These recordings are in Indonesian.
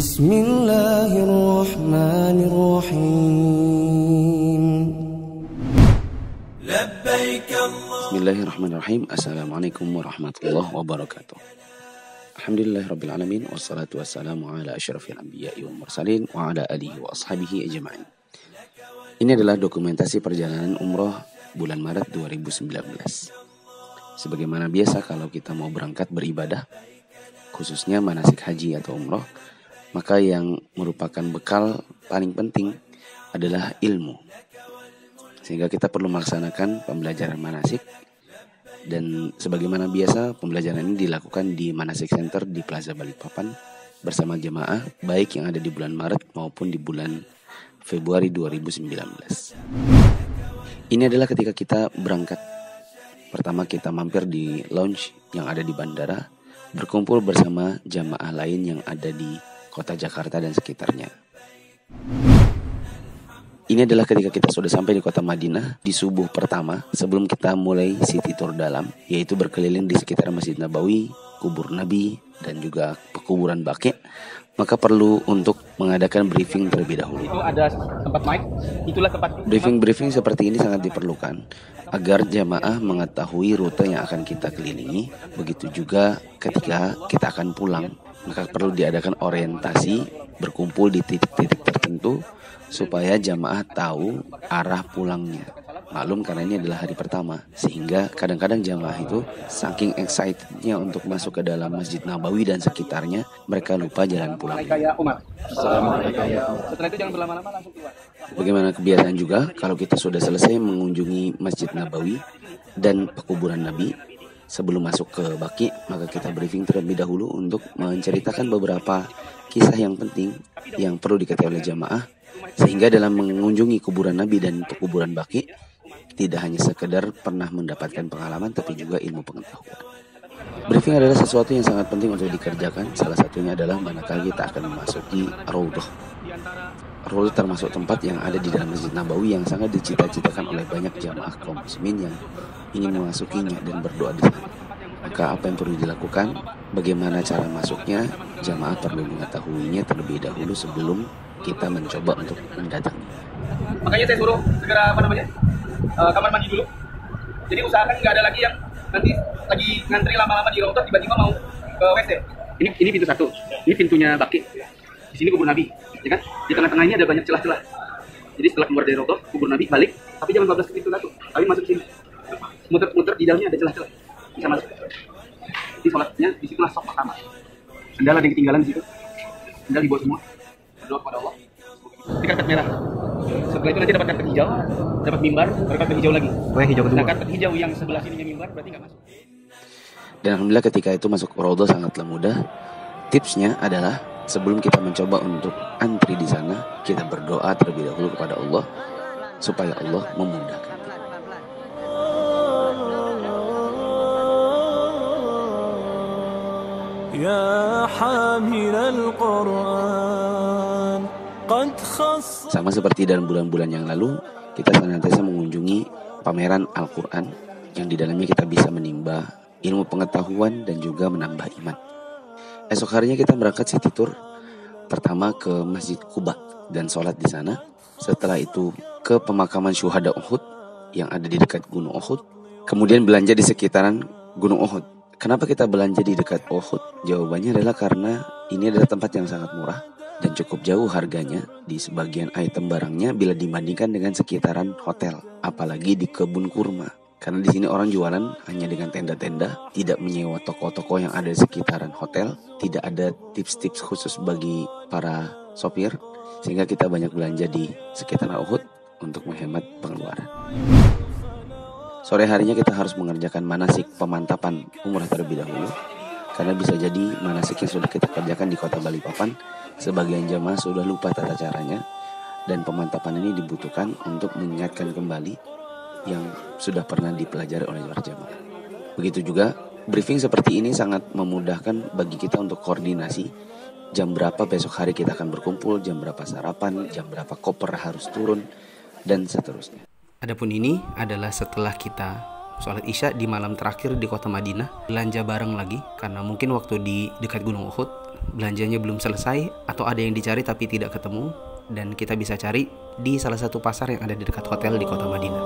Bismillahirrahmanirrahim. Bismillahirrahmanirrahim. Assalamualaikum warahmatullahi wabarakatuh. Alhamdulillahirabbil alamin wassalatu wassalamu ala asyrafil anbiya'i wal mursalin wa ala alihi wa ashabihi ajma'in. Ini adalah dokumentasi perjalanan umroh bulan Maret 2019. Sebagaimana biasa kalau kita mau berangkat beribadah, khususnya manasik haji atau umroh, maka yang merupakan bekal paling penting adalah ilmu. Sehingga kita perlu melaksanakan pembelajaran manasik. Dan sebagaimana biasa, pembelajaran ini dilakukan di Manasik Center di Plaza Balikpapan bersama jemaah, baik yang ada di bulan Maret maupun di bulan Februari 2019. Ini adalah ketika kita berangkat. Pertama kita mampir di lounge yang ada di bandara, berkumpul bersama jamaah lain yang ada di kota Jakarta dan sekitarnya. Ini adalah ketika kita sudah sampai di kota Madinah di subuh pertama sebelum kita mulai city tour dalam, yaitu berkeliling di sekitar Masjid Nabawi, kubur Nabi, dan juga pekuburan Baqi'. Maka perlu untuk mengadakan briefing terlebih dahulu. Itu ada tempat mic, itulah tempat briefing seperti ini sangat diperlukan agar jamaah mengetahui rute yang akan kita kelilingi. Begitu juga ketika kita akan pulang, maka perlu diadakan orientasi, berkumpul di titik-titik tertentu supaya jamaah tahu arah pulangnya. Maklum karena ini adalah hari pertama, sehingga kadang-kadang jamaah itu saking excitednya untuk masuk ke dalam Masjid Nabawi dan sekitarnya, mereka lupa jalan pulang. Setelah itu jangan berlama-lama, langsung keluar. Bagaimana kebiasaan juga, kalau kita sudah selesai mengunjungi Masjid Nabawi dan pekuburan Nabi, sebelum masuk ke Baqi', maka kita briefing terlebih dahulu untuk menceritakan beberapa kisah yang penting yang perlu diketahui oleh jamaah, sehingga dalam mengunjungi kuburan Nabi dan pekuburan Baqi' tidak hanya sekedar pernah mendapatkan pengalaman, tapi juga ilmu pengetahuan. Briefing adalah sesuatu yang sangat penting untuk dikerjakan. Salah satunya adalah manakala kita akan memasuki Raudhah. Raudhah termasuk tempat yang ada di dalam Masjid Nabawi yang sangat dicita-citakan oleh banyak jamaah kaum muslimin yang ingin memasukinya dan berdoa di sana. Maka apa yang perlu dilakukan? Bagaimana cara masuknya? Jamaah perlu mengetahuinya terlebih dahulu sebelum kita mencoba untuk mendatangi. Makanya saya suruh segera kamar mandi dulu. Jadi usahakan nggak ada lagi yang nanti lagi ngantri lama-lama di Raudhah tiba-tiba mau ke WC. Ini pintu satu. Ini pintunya Baqi'. Di sini kubur Nabi, ya kan? Di tengah-tengah ini ada banyak celah-celah. Jadi setelah keluar dari Raudhah, kubur Nabi balik, tapi jangan bablas ke pintu satu. Tapi masuk sini. Muter-muter di dalamnya ada celah-celah. Bisa masuk. Jadi sholatnya di situlah saf pertama. Sendal ada yang ketinggalan di situ. Sendal dibawa semua. Berdoa kepada Allah. Di karpet merah. Setelah itu nanti dapat karpet hijau, dapat mimbar, baru karpet hijau lagi. Hijau kedua. Nah, karpet hijau yang sebelah sininya mimbar berarti nggak masuk. Dan alhamdulillah ketika itu masuk ke Raudhah sangatlah mudah. Tipsnya adalah sebelum kita mencoba untuk antri di sana, kita berdoa terlebih dahulu kepada Allah supaya Allah memudahkan. Ya hamilal Qur'an. Sama seperti dalam bulan-bulan yang lalu, kita senantiasa mengunjungi pameran Al-Quran yang di dalamnya kita bisa menimba ilmu pengetahuan dan juga menambah iman. Esok harinya kita berangkat city tour, pertama ke Masjid Quba dan sholat di sana. Setelah itu ke pemakaman syuhada Uhud yang ada di dekat Gunung Uhud. Kemudian belanja di sekitaran Gunung Uhud. Kenapa kita belanja di dekat Uhud? Jawabannya adalah karena ini adalah tempat yang sangat murah dan cukup jauh harganya di sebagian item barangnya bila dibandingkan dengan sekitaran hotel, apalagi di kebun kurma. Karena di sini orang jualan hanya dengan tenda-tenda, tidak menyewa toko-toko yang ada di sekitaran hotel, tidak ada tips-tips khusus bagi para sopir, sehingga kita banyak belanja di sekitaran Uhud untuk menghemat pengeluaran. Sore harinya kita harus mengerjakan manasik pemantapan umrah terlebih dahulu, karena bisa jadi manasik yang sudah kita kerjakan di kota Balikpapan, sebagian jamaah sudah lupa tata caranya, dan pemantapan ini dibutuhkan untuk mengingatkan kembali yang sudah pernah dipelajari oleh para jamaah. Begitu juga briefing seperti ini sangat memudahkan bagi kita untuk koordinasi jam berapa besok hari kita akan berkumpul, jam berapa sarapan, jam berapa koper harus turun, dan seterusnya. Adapun ini adalah setelah kita sholat isya di malam terakhir di kota Madinah, belanja bareng lagi karena mungkin waktu di dekat Gunung Uhud belanjanya belum selesai atau ada yang dicari tapi tidak ketemu, dan kita bisa cari di salah satu pasar yang ada di dekat hotel di kota Madinah.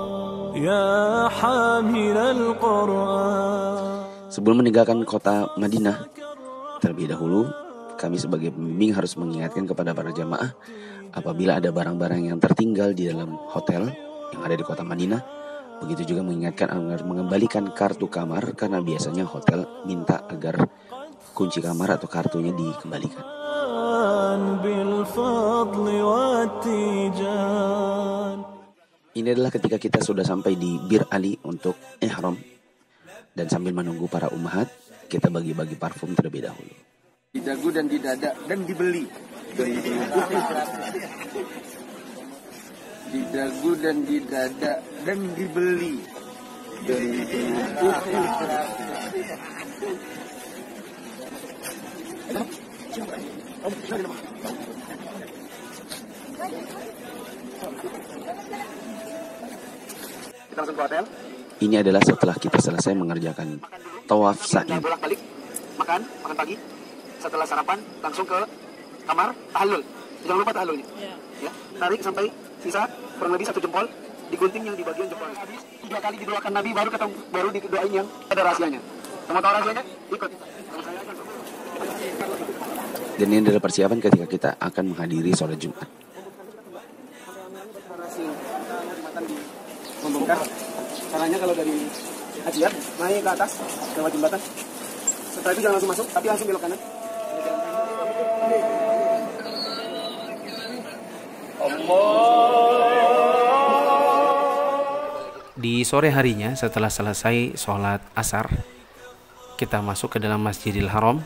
Sebelum meninggalkan kota Madinah, terlebih dahulu kami sebagai pembimbing harus mengingatkan kepada para jamaah apabila ada barang-barang yang tertinggal di dalam hotel yang ada di kota Madinah. Begitu juga mengingatkan agar mengembalikan kartu kamar, karena biasanya hotel minta agar kunci kamar atau kartunya dikembalikan. Ini adalah ketika kita sudah sampai di Bir Ali untuk ihram, dan sambil menunggu para ummahat, kita bagi-bagi parfum terlebih dahulu. Di dagu dan di dada dan dibeli. Di dagu dan di dada dan dibeli. Kita langsung ke hotel. Ini adalah setelah kita selesai mengerjakan tawaf sa'i. Bolak-balik, makan pagi. Setelah sarapan langsung ke kamar tahallul. Jangan lupa tahallulnya. Ya, tarik sampai sisa kurang lebih 1 jempol, digunting yang di bagian jempol. Habis 3 kali didoakan Nabi, baru didoain yang ada rahasianya. Kamu tahu rahasianya? Ikut. Dan ini adalah persiapan ketika kita akan menghadiri sholat Jumat. Membongkar. Caranya kalau dari Hajiat, naik ke atas lewat jembatan. Setelah itu jangan langsung masuk, tapi langsung belok kanan. Di sore harinya setelah selesai sholat asar, kita masuk ke dalam Masjidil Haram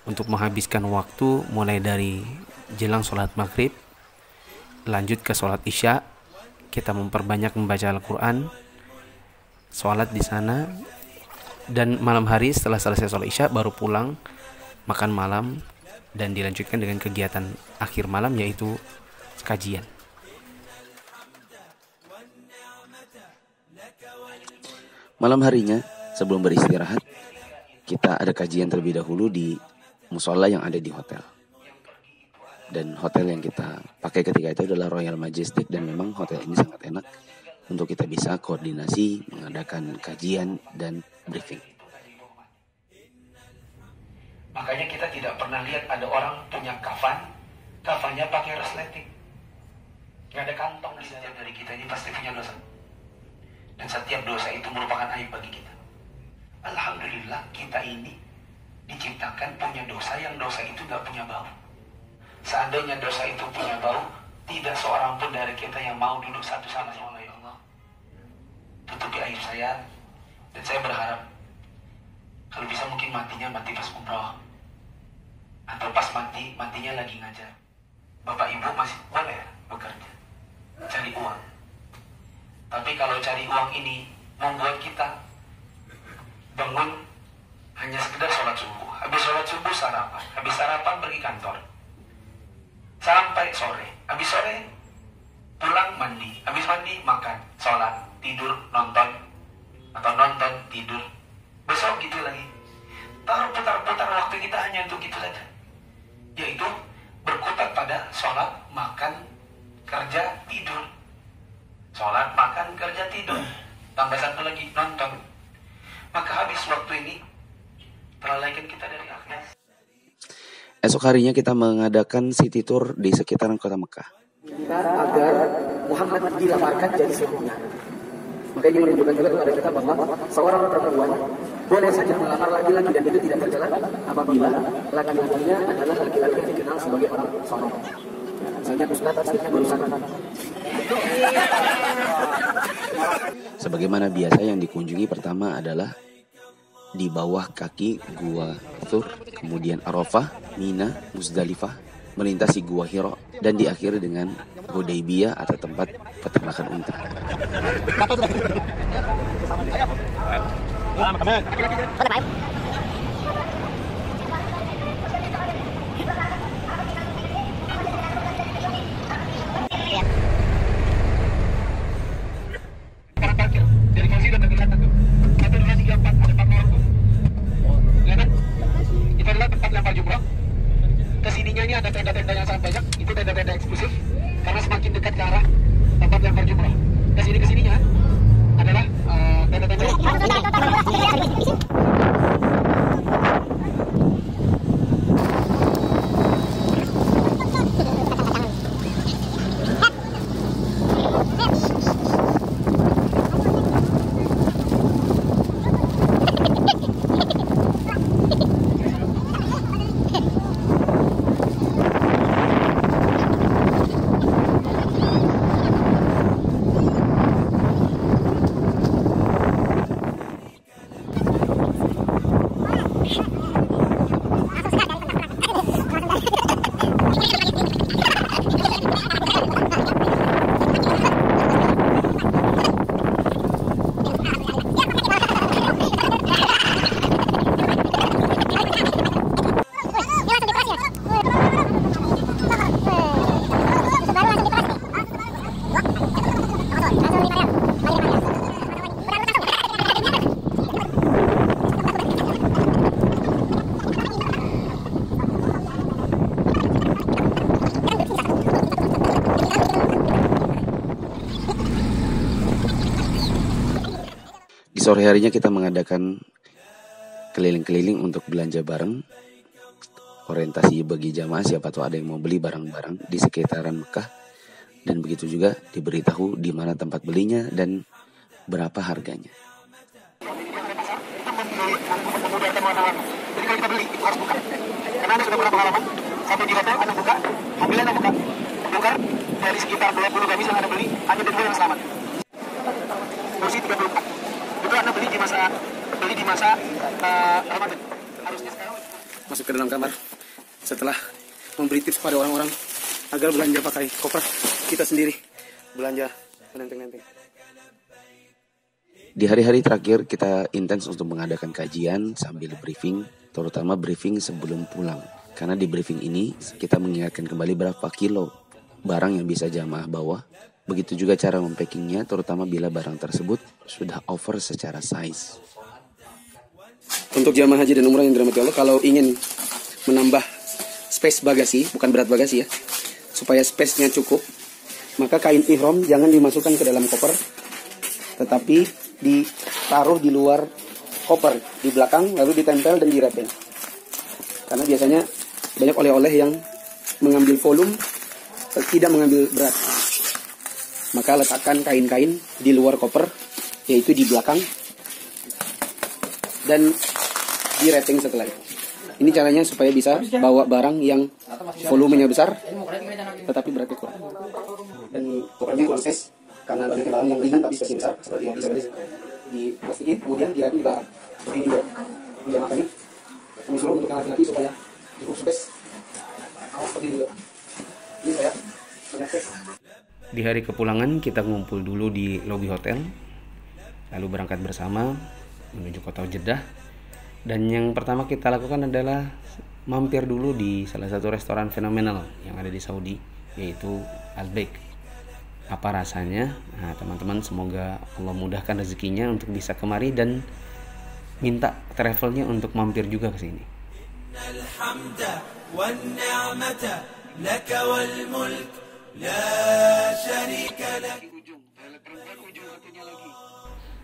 untuk menghabiskan waktu mulai dari jelang sholat maghrib, lanjut ke sholat isya. Kita memperbanyak membaca Al-Quran, sholat di sana, dan malam hari setelah selesai sholat isya baru pulang, makan malam, dan dilanjutkan dengan kegiatan akhir malam yaitu kajian. Malam harinya sebelum beristirahat, kita ada kajian terlebih dahulu di musola yang ada di hotel. Dan hotel yang kita pakai ketika itu adalah Royal Majestic, dan memang hotel ini sangat enak untuk kita bisa koordinasi, mengadakan kajian dan briefing. Makanya kita tidak pernah lihat ada orang punya kafannya pakai resleting. Nggak ada kantong di setiap dari kita ini pasti punya dosa. Dan setiap dosa itu merupakan aib bagi kita. Alhamdulillah kita ini diciptakan punya dosa yang dosa itu nggak punya bau. Seandainya dosa itu punya bau, tidak seorang pun dari kita yang mau duduk satu sama sama. Ya Allah, tutupi aib saya, dan saya berharap kalau bisa mungkin matinya mati pas umroh, atau pas matinya lagi ngajar. Bapak ibu masih boleh bekerja, cari uang. Tapi kalau cari uang ini membuat kita bangun hanya sekedar sholat subuh, habis sholat subuh sarapan, habis sarapan pergi kantor, sampai sore, habis sore pulang mandi, habis mandi makan, sholat, tidur, nonton, atau nonton, tidur, besok gitu lagi. Putar-putar waktu kita hanya untuk itu saja, yaitu berkutat pada sholat, makan, kerja, tidur. Sholat, makan, kerja, tidur. Tambah satu lagi, nonton. Maka habis waktu ini terlalaikan kita dari akhirat. Esok harinya kita mengadakan city tour di sekitaran kota Mekah. Agar Muhammad dilamarkan jadi suaminya. Maka ini menunjukkan juga kepada kita bahwa seorang perempuan boleh saja melamar laki-laki, dan itu tidak tercela apabila laki-lakinya adalah laki-laki yang dikenal sebagai orang soleh. Misalnya Ustaz istrinya berusaha. Sebagaimana biasa yang dikunjungi pertama adalah di bawah kaki Gua Thur, kemudian Arafah, Mina, Muzdalifah, melintasi Gua Hira, dan diakhiri dengan Hudaybiyah atau tempat peternakan unta. Dari kursi udah kelihatan tuh. 1, 2, 3, 4, ada 4 nomor tuh. Kelihatan? Itu adalah tempat lempar jumroh. ada tenda-tenda yang sangat banyak, itu tenda-tenda eksklusif karena semakin dekat ke arah tempat yang berjumlah. Kesininya adalah tenda-tenda Sore harinya kita mengadakan keliling-keliling untuk belanja bareng. Orientasi bagi jamaah, siapa tahu ada yang mau beli barang-barang di sekitaran Mekah. Dan begitu juga diberitahu di mana tempat belinya dan berapa harganya. Jadi kalau kita beli itu harus buka. Karena Anda sudah pernah pengalaman, sampai di hotel Anda buka, mobilnya Anda buka. Bongkar dari sekitar 20 gamis yang Anda beli, hanya ada 2 yang selamat. Kursi 34. Itu Anda beli di masa Ramadan. Harusnya sekarang Masuk ke dalam kamar setelah memberi tips pada orang-orang agar belanja pakai koper, kita sendiri belanja menenteng-nenteng. Di hari-hari terakhir kita intens untuk mengadakan kajian sambil briefing, terutama briefing sebelum pulang. Karena di briefing ini kita mengingatkan kembali berapa kilo barang yang bisa jamaah bawa. Begitu juga cara mempackingnya, terutama bila barang tersebut sudah over secara size. Untuk jamaah haji dan umrah yang dirahmati Allah, kalau ingin menambah space bagasi, bukan berat bagasi ya, supaya space-nya cukup, maka kain ihram jangan dimasukkan ke dalam koper, tetapi ditaruh di luar koper, di belakang, lalu ditempel dan direpel. Karena biasanya banyak oleh-oleh yang mengambil volume, tidak mengambil berat. Maka letakkan kain-kain di luar koper, yaitu di belakang, dan di-wrapping setelah itu. Ini caranya supaya bisa bawa barang yang volumenya besar, tetapi beratnya kurang. Dan kopernya proses karena banyak barang yang ringan tapi spesies besar, seperti yang bisa diplastikin, kemudian di-wrapping di belakang. Ini juga menjamakannya. Kami suruh untuk yang laki-laki supaya cukup space. Seperti itu. Ini saya banyak space. Di hari kepulangan kita ngumpul dulu di lobi hotel, lalu berangkat bersama menuju kota Jeddah. Dan yang pertama kita lakukan adalah mampir dulu di salah satu restoran fenomenal yang ada di Saudi, yaitu Al-Baik. Apa rasanya? Nah, teman-teman, semoga Allah mudahkan rezekinya untuk bisa kemari dan minta travelnya untuk mampir juga ke sini.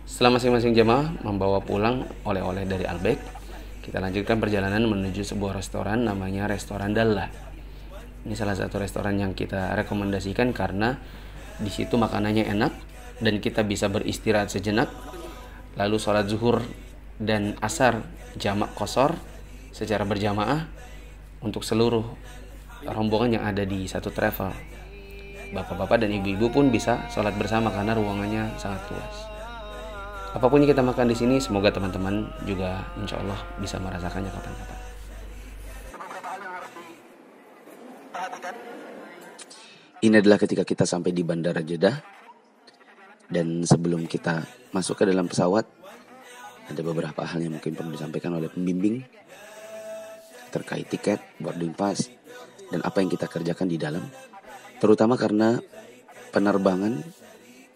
Setelah masing-masing jemaah membawa pulang oleh-oleh dari Al-Baik, kita lanjutkan perjalanan menuju sebuah restoran namanya Restoran Dalla. Ini salah satu restoran yang kita rekomendasikan karena di situ makanannya enak dan kita bisa beristirahat sejenak, lalu sholat zuhur dan asar jamak qashar secara berjamaah untuk seluruh rombongan yang ada di satu travel. Bapak-bapak dan ibu-ibu pun bisa sholat bersama karena ruangannya sangat luas. Apapun yang kita makan di sini, semoga teman-teman juga insya Allah bisa merasakannya kapan-kapan. Ini adalah ketika kita sampai di Bandara Jeddah. Dan sebelum kita masuk ke dalam pesawat, ada beberapa hal yang mungkin perlu disampaikan oleh pembimbing terkait tiket, boarding pass, dan apa yang kita kerjakan di dalam. Terutama karena penerbangan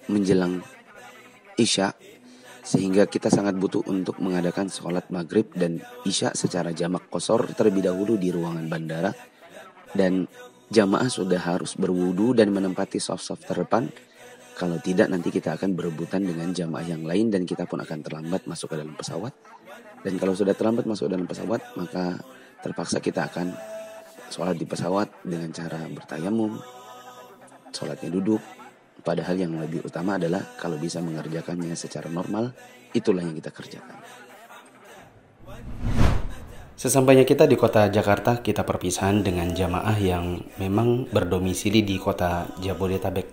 menjelang Isya, sehingga kita sangat butuh untuk mengadakan sholat maghrib dan Isya secara jamak qashar terlebih dahulu di ruangan bandara, Dan jamaah sudah harus berwudu dan menempati saf-saf terdepan. Kalau tidak nanti kita akan berebutan dengan jamaah yang lain dan kita pun akan terlambat masuk ke dalam pesawat. Dan kalau sudah terlambat masuk ke dalam pesawat, maka terpaksa kita akan sholat di pesawat dengan cara bertayamum, sholatnya duduk. Padahal yang lebih utama adalah kalau bisa mengerjakannya secara normal, itulah yang kita kerjakan. Sesampainya kita di kota Jakarta, kita perpisahan dengan jamaah yang memang berdomisili di kota Jabodetabek.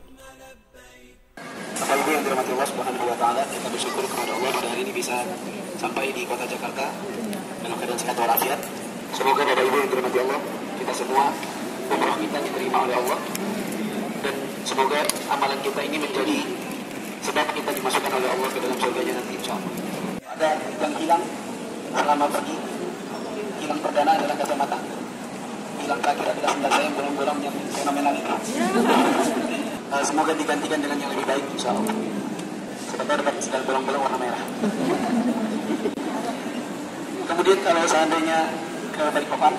Bapak Ibu yang dirahmati Allah Subhanahu wa taala, kita bersyukur kepada Allah pada hari ini bisa sampai di kota Jakarta dalam keadaan sehat walafiat. Semoga Bapak Ibu yang dirahmati Allah, kita semua umrah kita diterima oleh Allah, dan semoga amalan kita ini menjadi sebab kita dimasukkan oleh Allah ke dalam surganya nanti insyaallah. Ada yang hilang selama pergi. Hilang perdana adalah kacamata. Hilang terakhir adalah sendal saya yang bolong-bolong yang fenomenal itu. Semoga digantikan dengan yang lebih baik insya Allah. Sebentar dapat sendal bolong-bolong warna merah. Kemudian kalau seandainya ke Balikpapan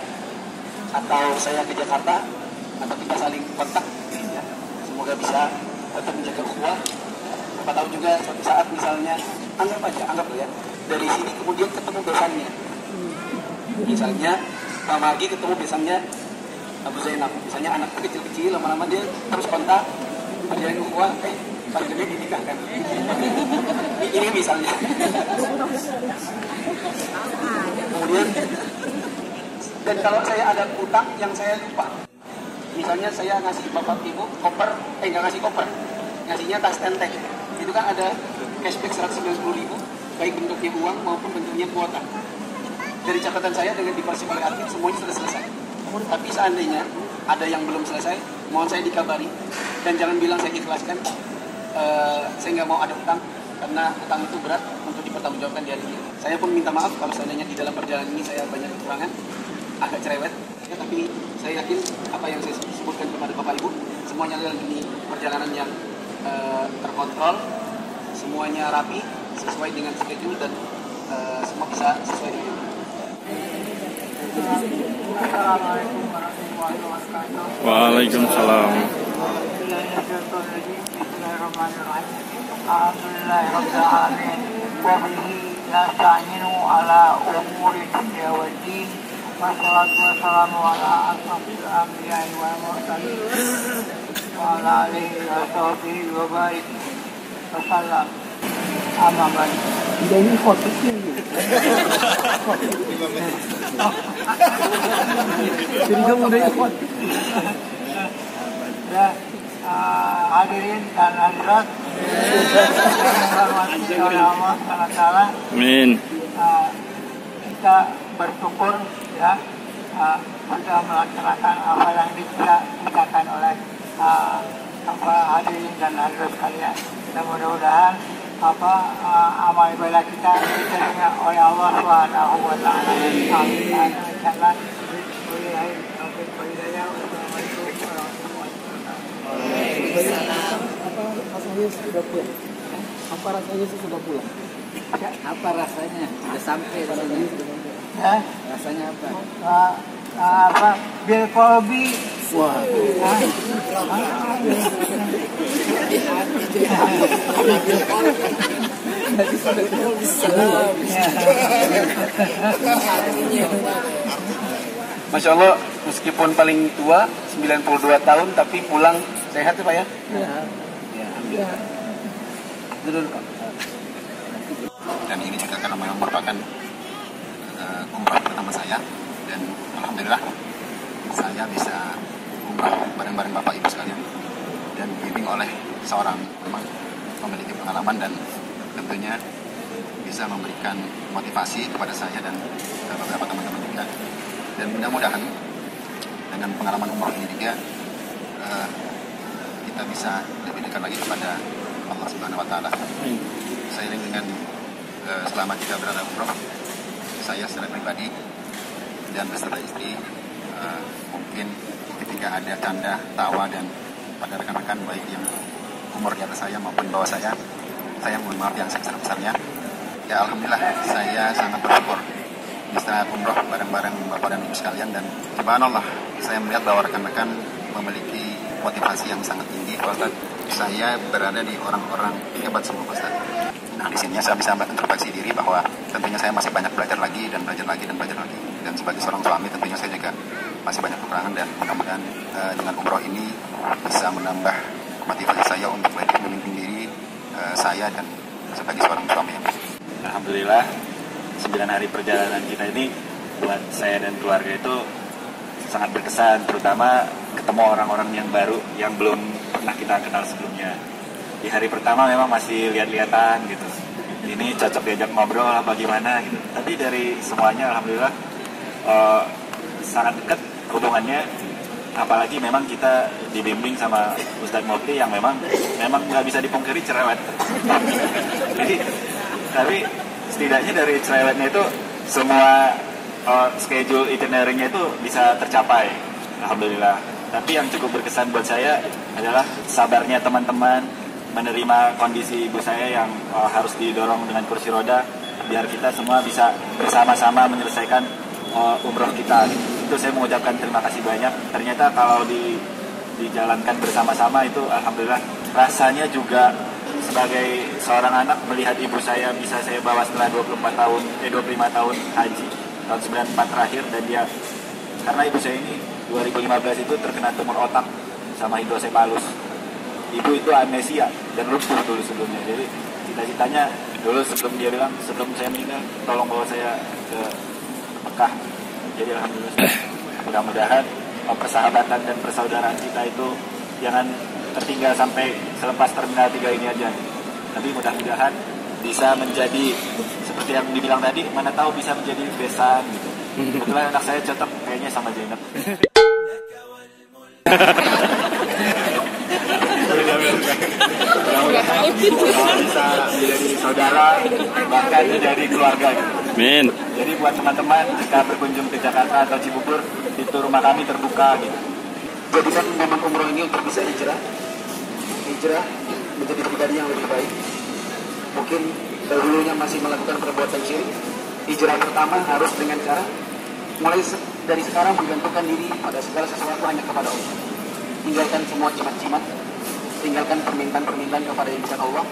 atau saya ke Jakarta atau kita saling kontak, ya, semoga bisa tetap menjaga ukhuwah. Siapa tahu juga suatu saat misalnya anggap ya dari sini kemudian ketemu besannya. Misalnya Pak Margi ketemu besannya Abu Zainab, misalnya anak kecil-kecil, lama-lama dia terus kontak, ajarin ukhuwah, paling gede dinikahkan. Ini misalnya. Kemudian, dan kalau saya ada utang yang saya lupa, misalnya saya ngasih bapak ibu koper, nggak ngasih koper, ngasihnya tas tenteng, itu kan ada cashback 190.000, baik bentuknya uang maupun bentuknya kuota. Dari catatan saya dengan diproses oleh admin semuanya sudah selesai. Tapi seandainya ada yang belum selesai, mohon saya dikabari dan jangan bilang saya ikhlaskan. Saya nggak mau ada utang karena utang itu berat untuk dipertanggungjawabkan di hari ini. Saya pun minta maaf kalau seandainya di dalam perjalanan ini saya banyak kekurangan, agak cerewet. Ya, tapi saya yakin apa yang saya sebutkan kepada Bapak Ibu semuanya adalah ini perjalanan yang terkontrol, semuanya rapi, sesuai dengan schedule dan semua bisa sesuai dengan itu. Waalaikumsalam. Alhamdulillahirrahmanirrahim. Wa bihi nasta'inu ala umuri dunya wad din. Wassalatu wassalamu ala asrofil anbiya'i wal mursalin wa ala alihi wa sahbihi wa barik wasallam. Amma ba'd. Ini foto jadi kamu udah ikut. Ya, hadirin dan hadirat Allah SWT. Amin. Kita bersyukur ya sudah melaksanakan apa yang dikerjakan oleh hadirin dan hadirat sekalian. Dan mudah-mudahan amal ibadah kita diterima oleh Allah Subhanahu wa taala. Amin. Apa rasanya sudah pulang? Apa rasanya? Sudah sampai rasanya? Ya? Rasanya apa? Bil qalbi. Wah. Masya Allah, meskipun paling tua 92 tahun tapi pulang sehat ya Pak ya? Ya. Dulu Pak. Dan ini juga karena memang merupakan umrah pertama saya, dan alhamdulillah saya bisa umrah bareng-bareng Bapak Ibu sekalian dan dibimbing oleh seorang memang memiliki pengalaman dan tentunya bisa memberikan motivasi kepada saya dan beberapa teman-teman juga. Dan mudah-mudahan dengan pengalaman umrah ini juga kita bisa lebih dekat lagi kepada Allah Subhanahu wa taala. Seiring dengan selama kita berada umrah, saya secara pribadi dan beserta istri mungkin ketika ada canda, tawa dan pada rekan-rekan baik yang umur di atas saya maupun bawah saya mohon maaf yang sebesar-besarnya. Ya alhamdulillah saya sangat bersyukur bisa umroh bareng-bareng Bapak dan Ibu sekalian, dan subhanallah saya melihat bahwa rekan-rekan memiliki motivasi yang sangat tinggi. Ustaz, saya berada di orang-orang hebat semua Ustaz. Nah, di sini saya bisa introspeksi diri bahwa tentunya saya masih banyak belajar lagi dan belajar lagi dan belajar lagi. Dan sebagai seorang suami tentunya saya juga masih banyak kekurangan, dan mudah-mudahan dengan umroh ini bisa menambah motivasi saya untuk lebih memimpin diri saya dan sebagai seorang suami. Alhamdulillah 9 hari perjalanan kita ini buat saya dan keluarga itu sangat berkesan, terutama ketemu orang-orang yang baru yang belum pernah kita kenal sebelumnya. Di hari pertama memang masih lihat-lihatan gitu, ini cocok diajak ngobrol apa gimana gitu, tapi dari semuanya alhamdulillah sangat dekat hubungannya. Apalagi memang kita dibimbing sama Ustadz Mufti yang memang nggak bisa dipungkiri cerewet. Jadi, tapi setidaknya dari cerewetnya itu semua schedule itinerary-nya itu bisa tercapai, alhamdulillah. Tapi yang cukup berkesan buat saya adalah sabarnya teman-teman menerima kondisi ibu saya yang harus didorong dengan kursi roda, biar kita semua bisa bersama-sama menyelesaikan umroh kita. Itu saya mengucapkan terima kasih banyak. Ternyata kalau dijalankan bersama-sama itu alhamdulillah rasanya juga sebagai seorang anak melihat ibu saya bisa saya bawa setelah 25 tahun haji tahun 94 terakhir, dan dia karena ibu saya ini 2015 itu terkena tumor otak sama hidrosefalus. Ibu itu amnesia dan lumpuh dulu sebelumnya. Jadi cita-citanya dulu sebelum dia bilang sebelum saya meninggal tolong bawa saya ke Mekah. Jadi alhamdulillah mudah-mudahan persahabatan dan persaudaraan kita itu jangan tertinggal sampai selepas Terminal 3 ini aja. Tapi mudah-mudahan bisa menjadi seperti yang dibilang tadi, mana tahu bisa menjadi besan gitu. Kebetulan anak saya cocok kayaknya sama Zainab. Bisa menjadi saudara, bahkan menjadi keluarga gitu. Amin. Jadi buat teman-teman jika berkunjung ke Jakarta atau Cibubur, itu rumah kami terbuka gitu. Jadikan momen umroh ini untuk bisa hijrah menjadi pribadi yang lebih baik. Mungkin dahulunya masih melakukan perbuatan syirik. Hijrah pertama harus dengan cara mulai dari sekarang menggantungkan diri pada segala sesuatu hanya kepada Allah. Tinggalkan semua cimat-cimat, tinggalkan permintaan-permintaan kepada yang bukan Allah.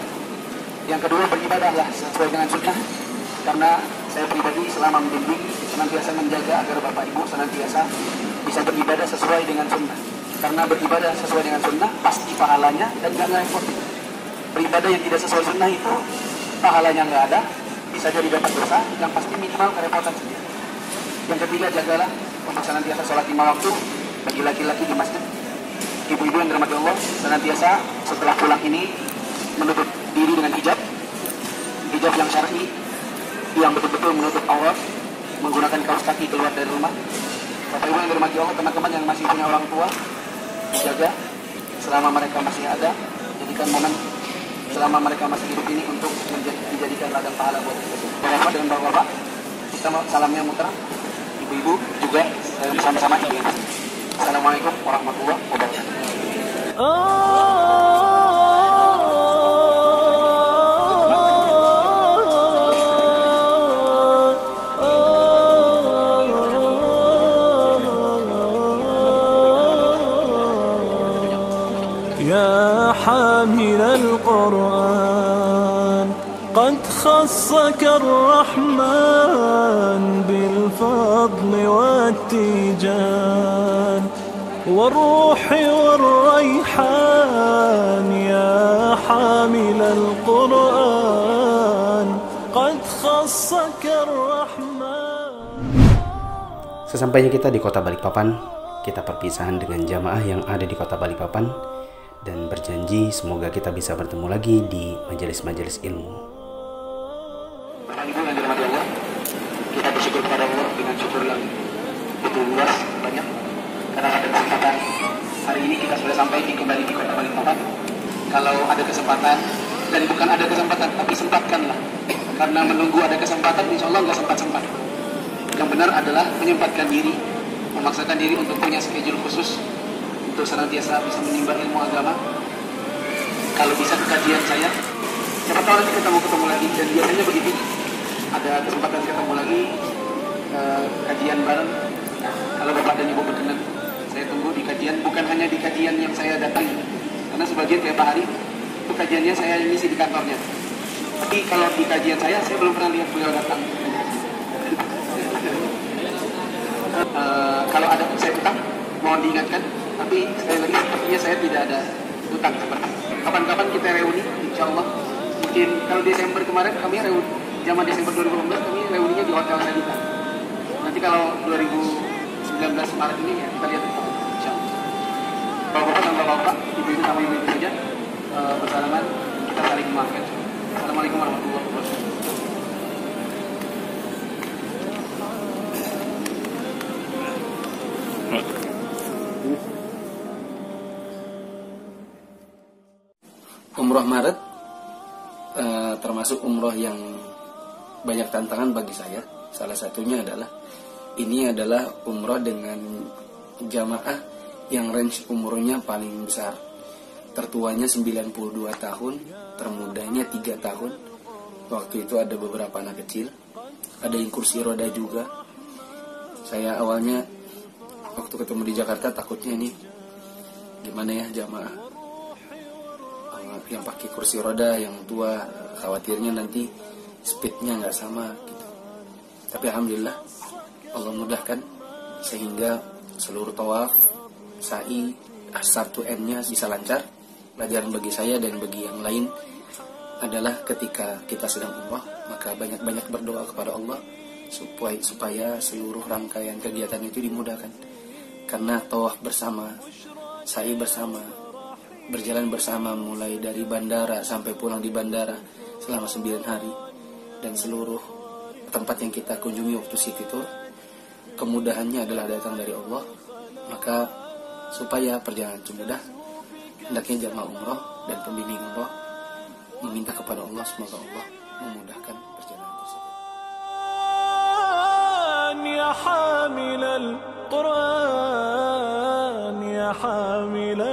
Yang kedua, beribadahlah sesuai dengan sunnah, karena saya pribadi selama membimbing senantiasa menjaga agar Bapak Ibu senantiasa bisa beribadah sesuai dengan sunnah. Karena beribadah sesuai dengan sunnah pasti pahalanya dan gak repot. Beribadah yang tidak sesuai sunnah itu pahalanya nggak ada, bisa jadi dapat dosa, yang pasti minimal kerepotan sendiri. Yang ketiga, jagalah untuk senantiasa sholat 5 waktu bagi laki-laki di masjid. Ibu-ibu yang dirahmati Allah, senantiasa setelah pulang ini menutup diri dengan hijab yang syar'i, yang betul-betul menutup aurat, menggunakan kaos kaki keluar dari rumah. Bapak Ibu yang dirahmati Allah, teman-teman yang masih punya orang tua, dijaga selama mereka masih ada, jadikan momen selama mereka masih hidup ini untuk dijadikan ladang pahala buat kita. Bapak dengan bapak-bapak, kita salamnya muter, ibu-ibu juga bersama-sama. Assalamualaikum warahmatullahi wabarakatuh. يا حامل القرآن قد خصك الرحمن بالفضل والتيجان والروح والريحان يا حامل القرآن قد خصك الرحمن. Sesampainya kita di kota Balikpapan, kita perpisahan dengan jamaah yang ada di kota Balikpapan dan berjanji semoga kita bisa bertemu lagi di majelis-majelis ilmu. Bapak Ibu yang dirahmati Allah, kita bersyukur kepada Allah dengan syukur yang begitu luas, banyak. Karena ada kesempatan hari ini kita sudah sampai kembali di kota Balikpapan. Kalau ada kesempatan, dan bukan ada kesempatan, tapi sempatkanlah. Karena menunggu ada kesempatan, insya Allah nggak sempat-sempat. Yang benar adalah menyempatkan diri, memaksakan diri untuk punya schedule khusus, untuk senantiasa bisa menimba ilmu agama. Kalau bisa ke kajian saya, siapa tahu nanti ketemu lagi, dan biasanya begitu. Ada kesempatan ketemu lagi, kajian bareng. Kalau Bapak dan Ibu berkenan, saya tunggu di kajian, bukan hanya di kajian yang saya datangi, karena sebagian tiap hari itu kajiannya saya ngisi di kantornya. Tapi kalau di kajian saya belum pernah lihat beliau datang. Kalau ada saya utang, mohon diingatkan. Tapi sekali lagi sepertinya saya tidak ada utang seperti. Kapan-kapan kita reuni, insya Allah. Mungkin kalau Desember kemarin kami reuni, zaman Desember 2015 kami reuninya di Hotel Radita. Nanti kalau 2019 Maret ini ya kita lihat insya Allah. Bapak-bapak sama bapak, ibu-ibu sama ibu-ibu saja bersalaman, kita saling memaafkan. Assalamualaikum warahmatullahi wabarakatuh. Umroh Maret termasuk umroh yang banyak tantangan bagi saya. Salah satunya adalah ini adalah umroh dengan jamaah yang range umurnya paling besar. Tertuanya 92 tahun, termudanya 3 tahun. Waktu itu ada beberapa anak kecil, ada yang kursi roda juga. Saya awalnya waktu ketemu di Jakarta takutnya ini gimana ya jamaah yang pakai kursi roda, yang tua, khawatirnya nanti speednya nggak sama gitu. Tapi alhamdulillah Allah mudahkan sehingga seluruh tawaf, sa'i, start to end-nya bisa lancar. Pelajaran bagi saya dan bagi yang lain adalah ketika kita sedang umrah, maka banyak-banyak berdoa kepada Allah supaya seluruh rangkaian kegiatan itu dimudahkan. Karena tawaf bersama, sa'i bersama, berjalan bersama mulai dari bandara sampai pulang di bandara selama 9 hari, dan seluruh tempat yang kita kunjungi waktu city tour, kemudahannya adalah datang dari Allah. Maka supaya perjalanan itu mudah, hendaknya jamaah umroh dan pembimbing umroh meminta kepada Allah semoga Allah memudahkan perjalanan tersebut. Ya hamilal Quran, ya hamilal